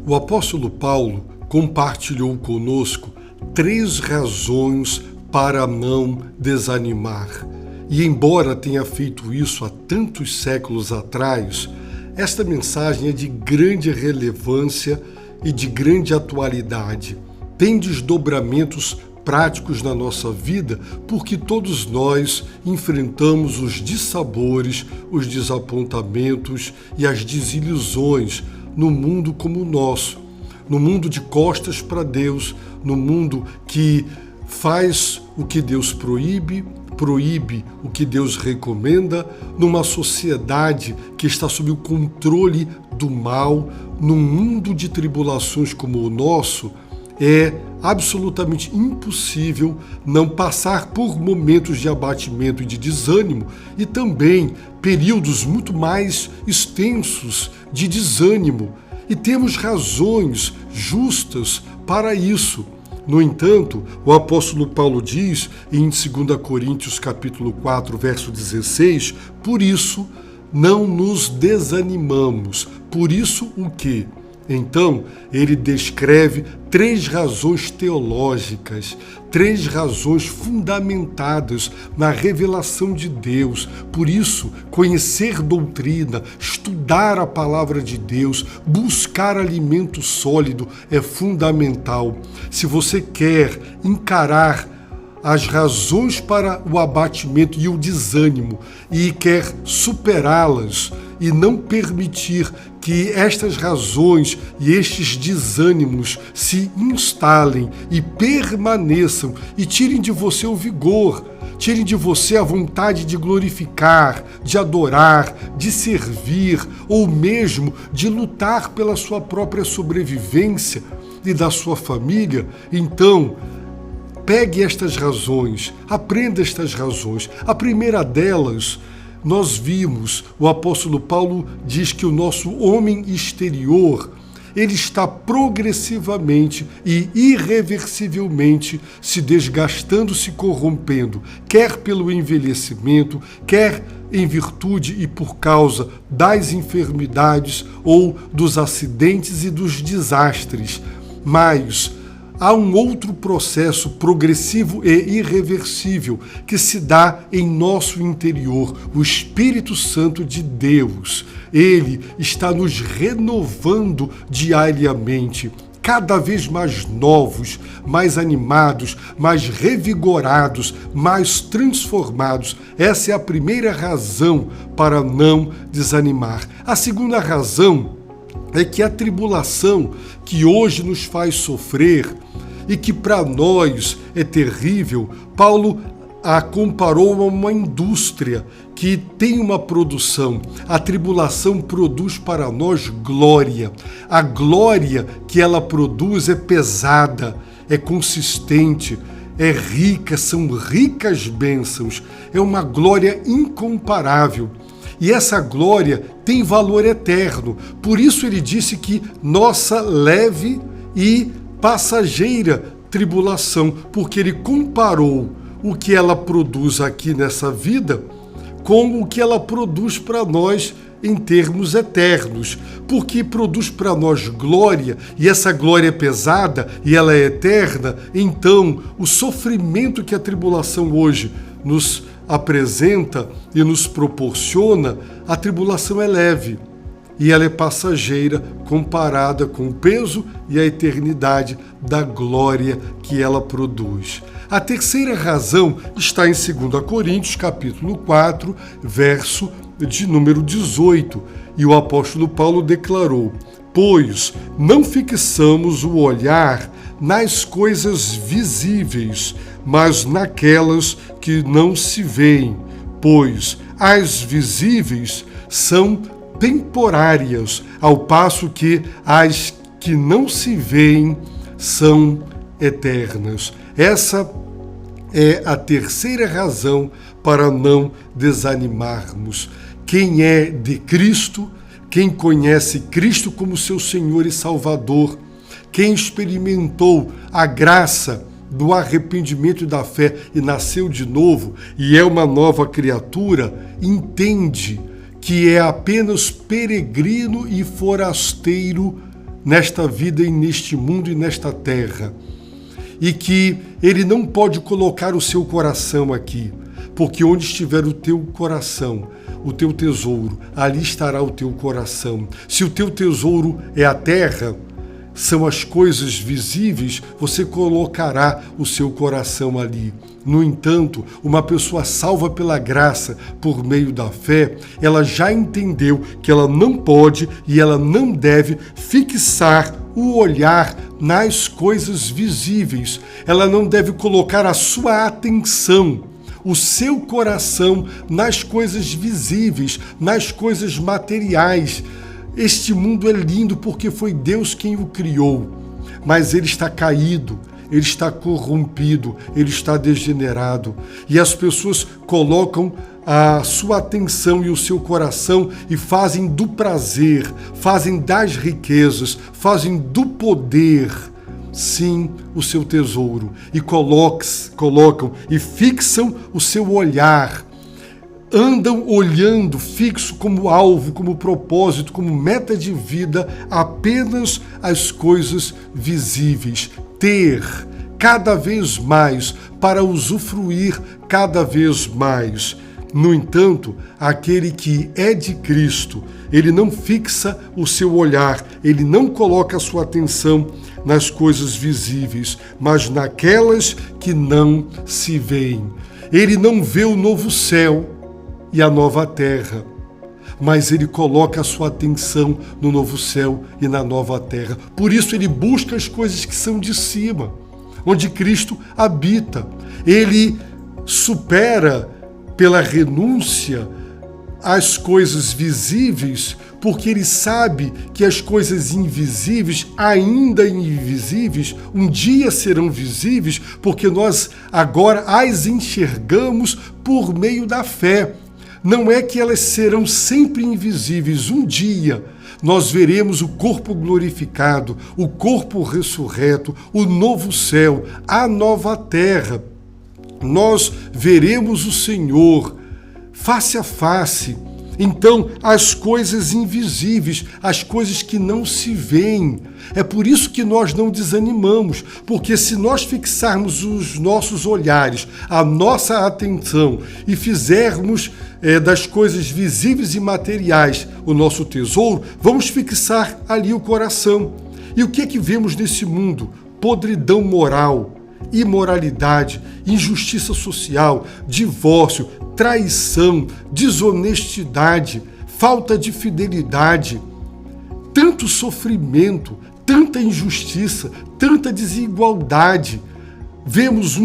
O apóstolo Paulo compartilhou conosco 3 razões para não desanimar. E embora tenha feito isso há tantos séculos atrás, esta mensagem é de grande relevância e de grande atualidade. Tem desdobramentos práticos na nossa vida, porque todos nós enfrentamos os dissabores, os desapontamentos e as desilusões no mundo como o nosso, no mundo de costas para Deus, no mundo que faz o que Deus proíbe o que Deus recomenda, numa sociedade que está sob o controle do mal, num mundo de tribulações como o nosso. É absolutamente impossível não passar por momentos de abatimento e de desânimo e também períodos muito mais extensos de desânimo. E temos razões justas para isso. No entanto, o apóstolo Paulo diz em 2 Coríntios capítulo 4, verso 16, por isso não nos desanimamos. Por isso o quê? Então, ele descreve 3 razões teológicas, 3 razões fundamentadas na revelação de Deus. Por isso, conhecer doutrina, estudar a palavra de Deus, buscar alimento sólido é fundamental. Se você quer encarar as razões para o abatimento e o desânimo e quer superá-las e não permitir que estas razões e estes desânimos se instalem e permaneçam e tirem de você o vigor, tirem de você a vontade de glorificar, de adorar, de servir ou mesmo de lutar pela sua própria sobrevivência e da sua família, então pegue estas razões, aprenda estas razões. A primeira delas, nós vimos, o apóstolo Paulo diz que o nosso homem exterior, ele está progressivamente e irreversivelmente se desgastando, se corrompendo, quer pelo envelhecimento, quer em virtude e por causa das enfermidades ou dos acidentes e dos desastres. Mas há um outro processo progressivo e irreversível que se dá em nosso interior, o Espírito Santo de Deus. Ele está nos renovando diariamente, cada vez mais novos, mais animados, mais revigorados, mais transformados. Essa é a primeira razão para não desanimar. A segunda razão é que a tribulação que hoje nos faz sofrer e que para nós é terrível, Paulo a comparou a uma indústria que tem uma produção. A tribulação produz para nós glória. A glória que ela produz é pesada, é consistente, é rica, são ricas bênçãos. É uma glória incomparável. E essa glória tem valor eterno. Por isso ele disse que nossa leve e passageira tribulação, porque ele comparou o que ela produz aqui nessa vida com o que ela produz para nós em termos eternos, porque produz para nós glória, e essa glória é pesada e ela é eterna. Então o sofrimento que a tribulação hoje nos apresenta e nos proporciona, a tribulação é leve e ela é passageira comparada com o peso e a eternidade da glória que ela produz. A terceira razão está em 2 Coríntios, capítulo 4, verso de número 18, e o apóstolo Paulo declarou: pois não fixamos o olhar nas coisas visíveis, mas naquelas que não se veem, pois as visíveis são temporárias, ao passo que as que não se veem são eternas. Essa é a terceira razão para não desanimarmos. Quem é de Cristo, quem conhece Cristo como seu Senhor e Salvador, quem experimentou a graça do arrependimento e da fé e nasceu de novo e é uma nova criatura, entende que é apenas peregrino e forasteiro nesta vida e neste mundo e nesta terra. E que ele não pode colocar o seu coração aqui, porque onde estiver o teu coração, o teu tesouro, ali estará o teu coração. Se o teu tesouro é a terra, são as coisas visíveis, você colocará o seu coração ali. No entanto, uma pessoa salva pela graça, por meio da fé, ela já entendeu que ela não pode e ela não deve fixar o olhar nas coisas visíveis. Ela não deve colocar a sua atenção, o seu coração nas coisas visíveis, nas coisas materiais. Este mundo é lindo porque foi Deus quem o criou, mas ele está caído, ele está corrompido, ele está degenerado. E as pessoas colocam a sua atenção e o seu coração e fazem do prazer, fazem das riquezas, fazem do poder, sim, o seu tesouro. E colocam e fixam o seu olhar. Andam olhando fixo como alvo, como propósito, como meta de vida, apenas as coisas visíveis. Ter cada vez mais para usufruir cada vez mais. No entanto, aquele que é de Cristo, ele não fixa o seu olhar, ele não coloca a sua atenção nas coisas visíveis, mas naquelas que não se veem. Ele não vê o novo céu e a nova terra, mas ele coloca a sua atenção no novo céu e na nova terra. Por isso ele busca as coisas que são de cima, onde Cristo habita. Ele supera pela renúncia as coisas visíveis, porque ele sabe que as coisas invisíveis, ainda invisíveis, um dia serão visíveis, porque nós agora as enxergamos por meio da fé. Não é que elas serão sempre invisíveis. Um dia nós veremos o corpo glorificado, o corpo ressurreto, o novo céu, a nova terra. Nós veremos o Senhor face a face. Então, as coisas invisíveis, as coisas que não se veem. É por isso que nós não desanimamos, porque se nós fixarmos os nossos olhares, a nossa atenção e fizermos das coisas visíveis e materiais o nosso tesouro, vamos fixar ali o coração. E o que é que vemos nesse mundo? Podridão moral, imoralidade, injustiça social, divórcio, traição, desonestidade, falta de fidelidade, tanto sofrimento, tanta injustiça, tanta desigualdade. Vemos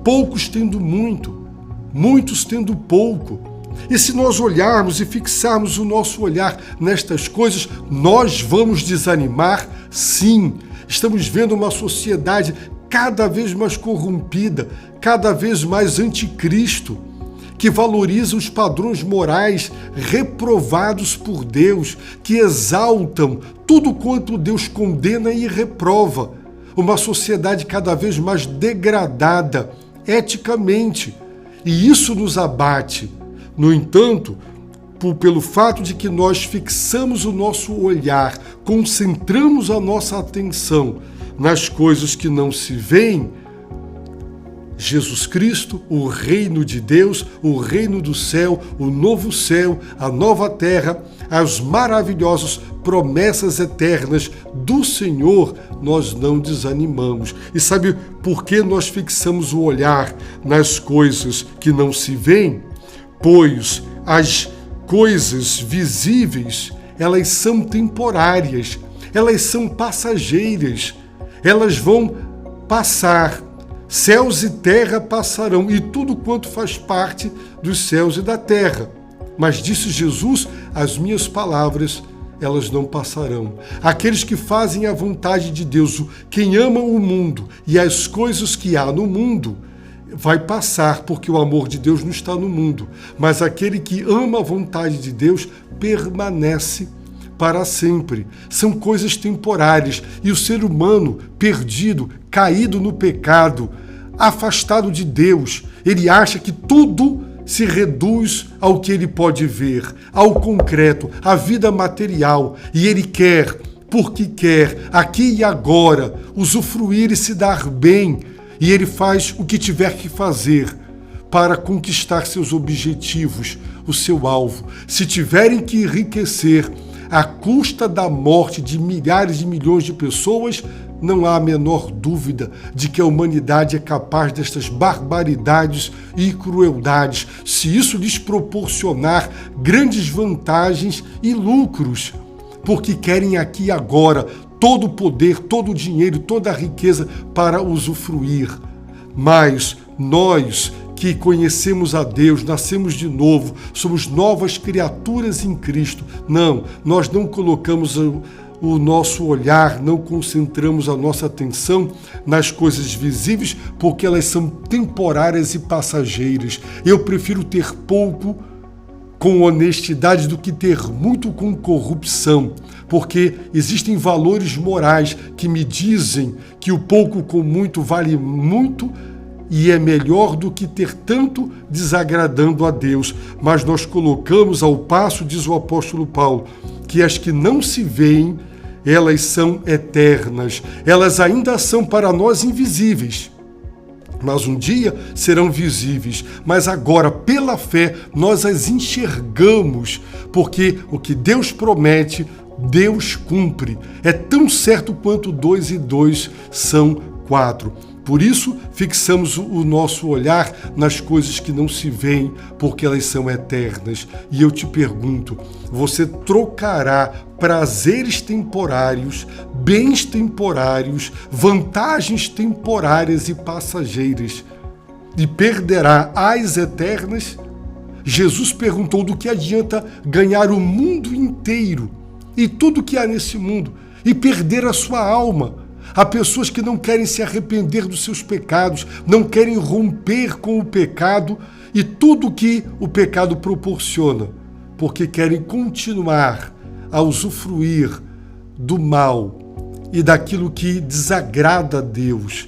poucos tendo muito, muitos tendo pouco. E se nós olharmos e fixarmos o nosso olhar nestas coisas, nós vamos desanimar? Sim. Estamos vendo uma sociedade cada vez mais corrompida, cada vez mais anticristo, que valoriza os padrões morais reprovados por Deus, que exaltam tudo quanto Deus condena e reprova. Uma sociedade cada vez mais degradada eticamente. E isso nos abate. No entanto, pelo fato de que nós fixamos o nosso olhar, concentramos a nossa atenção nas coisas que não se veem, Jesus Cristo, o reino de Deus, o reino do céu, o novo céu, a nova terra, as maravilhosas promessas eternas do Senhor, nós não desanimamos. E sabe por que nós fixamos o olhar nas coisas que não se veem? Pois as coisas visíveis, elas são temporárias, elas são passageiras, elas vão passar. Céus e terra passarão, e tudo quanto faz parte dos céus e da terra. Mas disse Jesus, as minhas palavras, elas não passarão. Aqueles que fazem a vontade de Deus, quem ama o mundo e as coisas que há no mundo, vai passar, porque o amor de Deus não está no mundo. Mas aquele que ama a vontade de Deus permanece para sempre. São coisas temporárias. E o ser humano perdido, caído no pecado, afastado de Deus, ele acha que tudo se reduz ao que ele pode ver, ao concreto, à vida material. E ele quer porque quer, aqui e agora, usufruir e se dar bem, e ele faz o que tiver que fazer para conquistar seus objetivos, o seu alvo. Se tiverem que enriquecer à custa da morte de milhares de milhões de pessoas, não há a menor dúvida de que a humanidade é capaz destas barbaridades e crueldades, se isso lhes proporcionar grandes vantagens e lucros, porque querem aqui e agora todo o poder, todo o dinheiro, toda a riqueza para usufruir. Mas nós que conhecemos a Deus, nascemos de novo, somos novas criaturas em Cristo. Não, nós não colocamos o nosso olhar, não concentramos a nossa atenção nas coisas visíveis, porque elas são temporárias e passageiras. Eu prefiro ter pouco com honestidade do que ter muito com corrupção, porque existem valores morais que me dizem que o pouco com muito vale muito, e é melhor do que ter tanto desagradando a Deus. Mas nós colocamos ao passo, diz o apóstolo Paulo, que as que não se veem, elas são eternas. Elas ainda são para nós invisíveis, mas um dia serão visíveis. Mas agora, pela fé, nós as enxergamos, porque o que Deus promete, Deus cumpre. É tão certo quanto 2 e 2 são 4. Por isso, fixamos o nosso olhar nas coisas que não se veem, porque elas são eternas. E eu te pergunto, você trocará prazeres temporários, bens temporários, vantagens temporárias e passageiras, e perderá as eternas? Jesus perguntou: do que adianta ganhar o mundo inteiro e tudo que há nesse mundo e perder a sua alma? Há pessoas que não querem se arrepender dos seus pecados, não querem romper com o pecado e tudo que o pecado proporciona, porque querem continuar a usufruir do mal e daquilo que desagrada a Deus,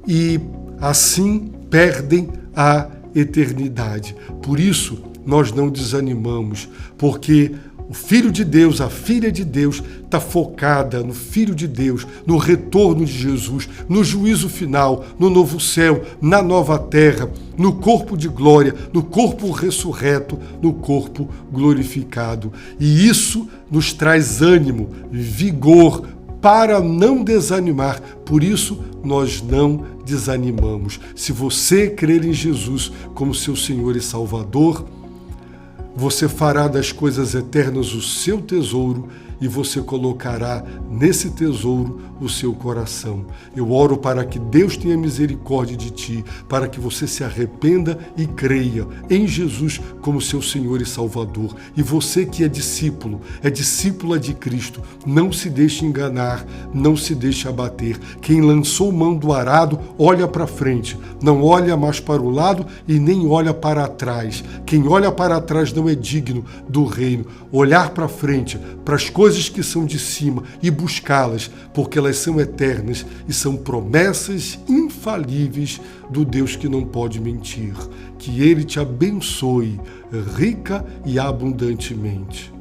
e assim perdem a eternidade. Por isso, nós não desanimamos, porque o Filho de Deus, a Filha de Deus, está focada no Filho de Deus, no retorno de Jesus, no juízo final, no novo céu, na nova terra, no corpo de glória, no corpo ressurreto, no corpo glorificado. E isso nos traz ânimo, vigor, para não desanimar. Por isso, nós não desanimamos. Se você crer em Jesus como seu Senhor e Salvador, você fará das coisas eternas o seu tesouro e você colocará nesse tesouro o seu coração. Eu oro para que Deus tenha misericórdia de ti, para que você se arrependa e creia em Jesus como seu Senhor e Salvador. E você que é discípula de Cristo, não se deixe enganar, não se deixe abater. Quem lançou mão do arado, olha para frente, não olha mais para o lado e nem olha para trás. Quem olha para trás não é digno do reino. Olhar para frente, para as coisas que são de cima e buscá-las, porque elas são eternas e são promessas infalíveis do Deus que não pode mentir. Que Ele te abençoe rica e abundantemente.